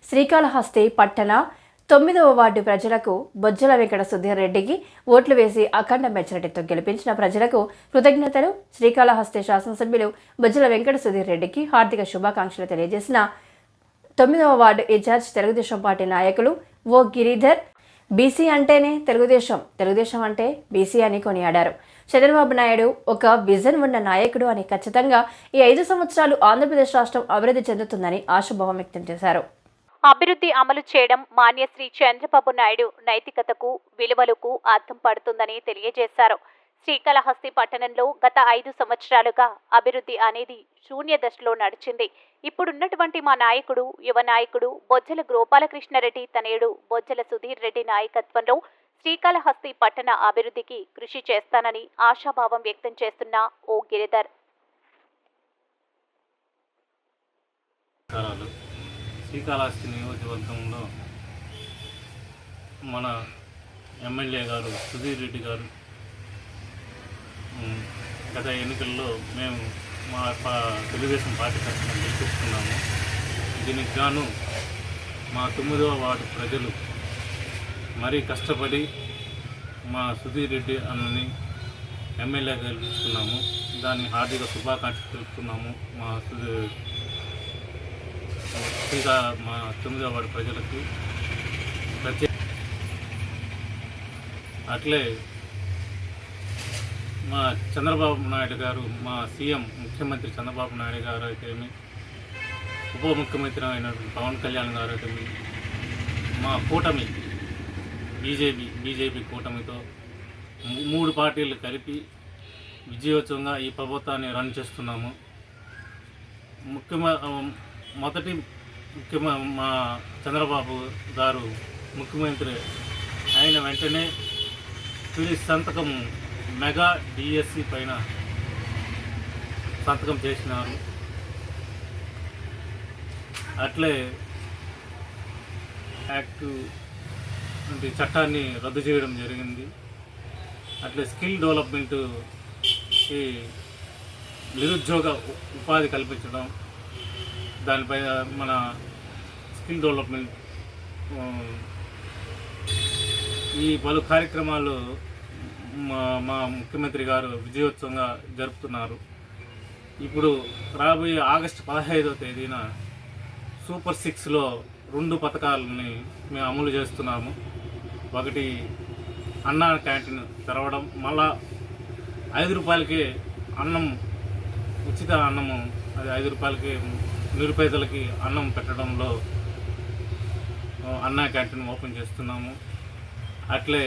శ్రీకాళహస్తి పట్టణ 9వ వార్డు ప్రజలకు బొజ్జల వెంకట సుధీర్ రెడ్డికి ఓట్లు వేసి అఖండ మెజారిటీతో గెలిపించిన ప్రజలకు కృతజ్ఞతలు. శ్రీకాళహస్తి శాసనసభ్యులు బొజ్జల వెంకట సుధీర్ రెడ్డికి హార్దిక శుభాకాంక్షలు తెలియజేసిన 9వ వార్డు ఇన్ఛార్జ్ తెలుగుదేశం పార్టీ నాయకులు ఓ గిరిధర్. బీసీ అంటేనే తెలుగుదేశం అంటే బీసీ అని కొనియాడారు. చంద్రబాబు నాయుడు ఒక విజన్ ఉన్న నాయకుడు అని, ఖచ్చితంగా ఈ 5 సంవత్సరాలు ఆంధ్రప్రదేశ్ రాష్ట్రం అభివృద్ధి చెందుతుందని ఆశాభావం వ్యక్తం చేశారు. అభివృద్ధి అమలు చేయడం మాన్యశ్రీ చంద్రబాబు నాయుడు నైతికతకు, విలువలకు అర్థం పడుతుందని తెలియజేశారు. శ్రీకాళహస్తి పట్టణంలో గత 5 సంవత్సరాలుగా అభివృద్ధి అనేది శూన్య దశలో నడిచింది. ఇప్పుడున్నటువంటి మా నాయకుడు, యువ నాయకుడు బొజ్జల గోపాలకృష్ణారెడ్డి తనయుడు బొజ్జల సుధీర్ రెడ్డి నాయకత్వంలో శ్రీకాళహస్తి పట్టణ అభివృద్ధికి కృషి చేస్తానని ఆశాభావం వ్యక్తం చేస్తున్న ఓ గిరిధర్. శ్రీకాళహస్తి నియోజకవర్గంలో మన ఎమ్మెల్యే గారు సుధీర్ రెడ్డి గారు గత ఎన్నికల్లో మేము మా తెలుగుదేశం పార్టీ తరఫున గెలిపిస్తున్నాము. దీనికి గాను మా 9వ వార్డు ప్రజలు మరీ కష్టపడి మా సుధీర్ రెడ్డి అన్నని ఎమ్మెల్యే గెలిపిస్తున్నాము. దాన్ని హార్దిక శుభాకాంక్షలు తెలుపుతున్నాము. మా 9వ వార్డు ప్రజలకి ప్రత్యేక. అట్లే మా చంద్రబాబు నాయుడు గారు, మా సీఎం ముఖ్యమంత్రి చంద్రబాబు నాయుడు గారు అయితేమి, ఉప ముఖ్యమంత్రి అయినటువంటి పవన్ కళ్యాణ్ గారు అయితేమి, మా కూటమి బీజేపీ కూటమితో 3 పార్టీలు కలిపి విజయోత్సవంగా ఈ ప్రభుత్వాన్ని రన్ చేస్తున్నాము. మా చంద్రబాబు గారు ముఖ్యమంత్రి అయిన వెంటనే తొలి సంతకం మెగా డిఎస్సి పైన సంతకం చేసినారు. అట్లే యాక్ట్ అంటే చట్టాన్ని రద్దు చేయడం జరిగింది. అట్లే స్కిల్ డెవలప్మెంట్కి నిరుద్యోగ ఉపాధి కల్పించడం, దానిపై మన స్కిల్ డెవలప్మెంట్ ఈ పలు కార్యక్రమాలు మా ముఖ్యమంత్రి గారు విజయోత్సవంగా జరుపుతున్నారు. ఇప్పుడు రాబోయే ఆగస్టు 15వ తేదీన సూపర్ 6లో 2 పథకాలని మేము అమలు చేస్తున్నాము. ఒకటి అన్నా క్యాంటీన్ తెరవడం, మళ్ళా 5 రూపాయలకి అన్నం, ఉచిత అన్నము, అది 5 రూపాయలకి నిరుపేదలకి అన్నం పెట్టడంలో అన్నా క్యాంటీన్ ఓపెన్ చేస్తున్నాము. అట్లే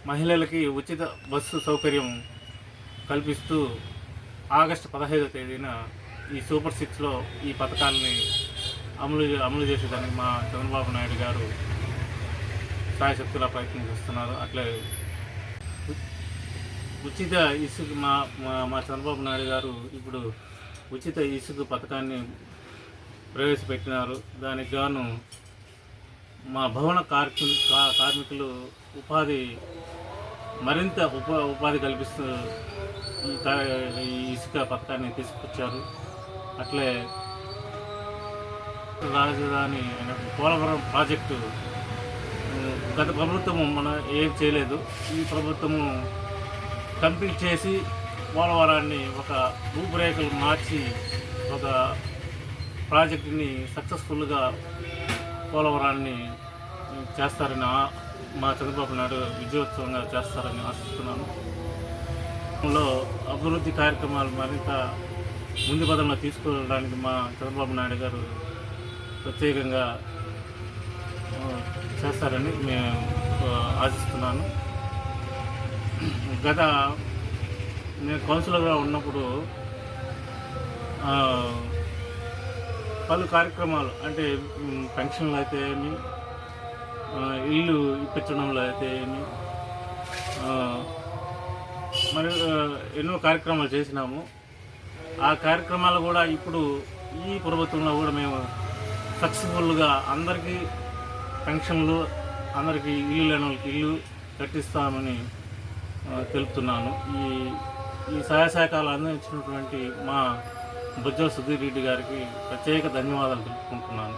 మహిళలకి ఉచిత బస్సు సౌకర్యం కల్పిస్తూ ఆగస్టు 15వ తేదీన ఈ సూపర్ 6లో ఈ పథకాలని అమలు చేసేదానికి మా చంద్రబాబు నాయుడు గారు సాయశక్తులా ప్రయత్నం చేస్తున్నారు. అట్లే ఉచిత ఇసుక మా చంద్రబాబు నాయుడు గారు ఇప్పుడు ఉచిత ఇసుక పథకాన్ని ప్రవేశపెట్టినారు. దానికి గాను మా భవన కార్మికులు మరింత ఉపాధి కల్పిస్తూ ఈ ఇసుక పథకాన్ని తీసుకొచ్చారు. అట్లే రాజధాని పోలవరం ప్రాజెక్టు గత ప్రభుత్వము ఏం చేయలేదు. ఈ ప్రభుత్వము కంప్లీట్ చేసి పోలవరాన్ని ఒక రూపురేఖలు మార్చి ఒక ప్రాజెక్టుని సక్సెస్ఫుల్గా పోలవరాన్ని చేస్తారని మా చంద్రబాబు నాయుడు విజయోత్సవంగా చేస్తారని ఆశిస్తున్నాను. అభివృద్ధి కార్యక్రమాలు మరింత ముందు పదంలో తీసుకెళ్ళడానికి మా చంద్రబాబు నాయుడు గారు ప్రత్యేకంగా చేస్తారని మేము ఆశిస్తున్నాను. నేను కౌన్సిలర్గా ఉన్నప్పుడు పలు కార్యక్రమాలు, అంటే పెన్షన్లు అయితే ఏమి, ఇల్లు ఇప్పించడంలో అయితే ఏమి, మరి ఎన్నో కార్యక్రమాలు చేసినాము. ఆ కార్యక్రమాలు కూడా ఇప్పుడు ఈ ప్రభుత్వంలో కూడా మేము సక్సెస్ఫుల్గా అందరికీ పెన్షన్లు, అందరికీ ఇల్లు లేని వాళ్ళకి ఇల్లు కట్టిస్తామని తెలుపుతున్నాను. ఈ ఈ సహాయ సహకారాలు అందించినటువంటి మా బొజ్జల సుధీర్ రెడ్డి గారికి ప్రత్యేక ధన్యవాదాలు తెలుపుకుంటున్నాను.